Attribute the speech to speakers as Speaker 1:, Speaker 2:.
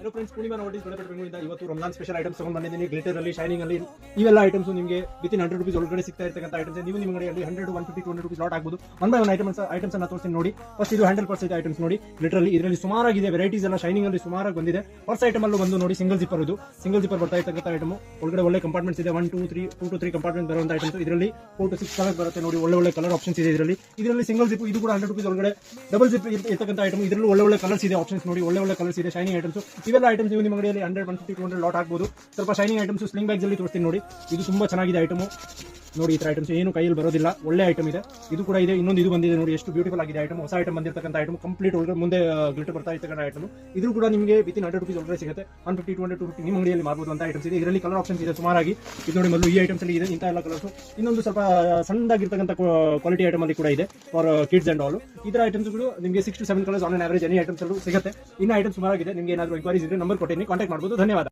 Speaker 1: Hello friends, Purnima notice ಬೆಂಗಳೂರಿಂದ ಇವತ್ತು Ramzan special items ತಗೊಂಡು ಬಂದಿದ್ದೀನಿ. ಗ್ಲಿಟರ್ ಅಲ್ಲಿ, ಶೈನಿಂಗ್ ಅಲ್ಲಿ ಇವೆಲ್ಲ ಐಟಮ್ಸ್ ನಿಮಗೆ ವಿತಿನ್ 100 rupees ಒಳಗಡೆ ಸಿಗ್ತಾ ಇರ್ತಕ್ಕಂಥ ಐಟಮ್ಸ್. ನೀವು ನಿಮ್ಮ ಅಂಗಡಿಯಲ್ಲಿ 100, 150, 200 rupees ಲಾಟ್ ಆಗ್ಬೋದು. ಒನ್ ಬೈ ಒನ್ ಐಟಮ್ಸ್ ಅನ್ನ ತೋರಿಸ್ತೀನಿ ನೋಡಿ. ಫಸ್ಟ್ ಇದು 100% ಐಟಮ್ಸ್ ನೋಡಿ. ಗ್ಲಿಟರ್ ಅಲ್ಲಿ ಇದರಲ್ಲಿ ಸುಮಾರಾಗಿದೆ, ವೆರೈಟೀಸ್ ಎಲ್ಲ ಶೈನಿಂಗ್ ಅಲ್ಲಿ ಸುಮಾರಾಗಿ ಬಂದಿದೆ. ಫಸ್ಟ್ ಐಟಮ್ ಅಲ್ಲೂ ಬಂದು ನೋಡಿ, ಸಿಂಗಲ್ ಜಿಪ್ಪರ್. ಇದು ಸಿಂಗಲ್ ಜಿಪ್ಪರ್ ಬರ್ತಾ ಇರ್ತಕ್ಕಂಥ ಐಟಮ್. ಒಳಗಡೆ ಒಳ್ಳೆ ಕಂಪಾರ್ಟ್ಮೆಂಟ್ಸ್ ಇದೆ, 1, 2 to 3 ಕಂಪಾರ್ಟ್ಮೆಂಟ್ ಬರುವಂತ ಐಟಮ್ಸ್. ಇದರಲ್ಲಿ 4 to 6 ಕಲರ್ ಬರುತ್ತೆ ನೋಡಿ. ಒಳ್ಳೆ ಕಲರ್ ಆಪ್ಷನ್ಸ್ ಇದೆ ಇದರಲ್ಲಿ ಸಿಂಗಲ್ ಜಿಪ್. ಇದು ಕೂಡ 100 rupees ಒಳಗಡೆ ಡಬಲ್ ಜಿಪ್ ಇರ್ತಕ್ಕಂಥ ಐಟಮ್. ಇದರಲ್ಲಿ ಒಳ್ಳೆ ಕಲರ್ಸ್ ಇದೆ, ಆಪ್ಷನ್ಸ್ ನೋಡಿ. ಒಳ್ಳೆ ಕಲರ್ಸ್ ಇದೆ, ಶೈನಿಂಗ್ ಐಟಮ್ಸ್. ಇವೆಲ್ಲ ಐಟಮ್ಸ್ ನೀವು ನಿಮ್ಮ ಅಂಗಡಿಯಲ್ಲಿ 100, 150, 200 ಲಾಟ್ ಆಗ್ಬೋದು. ಸ್ವಲ್ಪ ಶೈನಿಂಗ್ ಐಟಮ್ಸ್ ಸ್ಲಿಂಗ್ ಬ್ಯಾಗ್ಸ್ ಅಲ್ಲಿ ತೋರಿಸ್ತೀನಿ ನೋಡಿ. ಇದು ತುಂಬಾ ಚೆನ್ನಾಗಿದೆ ಐಟಮ್ ನೋಡಿ. ಈ ತರ ಐಟಮ್ಸ್ ಏನು ಕೈಯಲ್ಲಿ ಬರೋದಿಲ್ಲ, ಒಳ್ಳೆ ಐಟಮ್ ಇದೆ. ಇದು ಕೂಡ ಇದೆ. ಇನ್ನೊಂದು ಇದು ಬಂದಿದೆ ನೋಡಿ, ಎಷ್ಟು ಬ್ಯೂಟಿಫುಲ್ ಆಗಿದೆ ಐಟಮ್. ಹೊಸ ಐಟಮ್ ಬಂದಿರತಕ್ಕಂಥ ಐಟಮ್, ಕಂಪ್ಲೀಟ್ ಒಳಗಡೆ ಮುಂದೆ ಗ್ಲಿಟರ್ ಬರ್ತಾ ಇರ್ತಕ್ಕಂಥ ಐಟಮ್. ಇದು ಕೂಡ ನಿಮಗೆ ವಿತಿನ್ 100 rupees ಒಳಗಡೆ ಸಿಗುತ್ತೆ. 150, 200, 250 ನಿಮ್ಮ ಅಂಗಡಿಯಲ್ಲಿ ಮಾಡಬಹುದು ಅಂತ ಐಟಮ್ಸ್ ಇದೆ. ಇದರಲ್ಲಿ ಕಲರ್ ಆಪ್ಷನ್ಸ್ ಇದೆ ಸುಮಾರಾಗಿ. ಇದು ನೋಡಿ, ಮೊದಲು ಈ ಐಟಮ್ಸ್ ಅಲ್ಲಿ ಇದೆ ಇಂಥ ಎಲ್ಲ ಕಲರ್ಸ್. ಇನ್ನೊಂದು ಸ್ವಲ್ಪ ಸಣ್ಣದಾಗಿರ್ತಕ್ಕಂಥ ಕ್ವಾಲಿಟಿ ಐಟಮ್ ಅಲ್ಲಿ ಕೂಡ ಇದೆ ಫಾರ್ ಕಿಡ್ಸ್ ಅಂಡ್ ಆಲ್. ಇದರ ಐಟಮ್ಸ್ ನಿಮಗೆ 6 to 7 colours on on average any items ಅಲ್ಲೂ ಸಿಗುತ್ತೆ. ಇನ್ನು ಐಟಮ್ಸ್ ಸುಮಾರಾಗಿದೆ. ನಿಮಗೆ ಏನಾದರೂ ಎಂಕ್ವೈರೀಸ್ ಇದ್ರೆ ನಂಬರ್ ಕೊಟ್ಟಿದ್ದೀನಿ, ಕಾಂಟ್ಯಾಕ್ಟ್ ಮಾಡಬಹುದು. ಧನ್ಯವಾದ.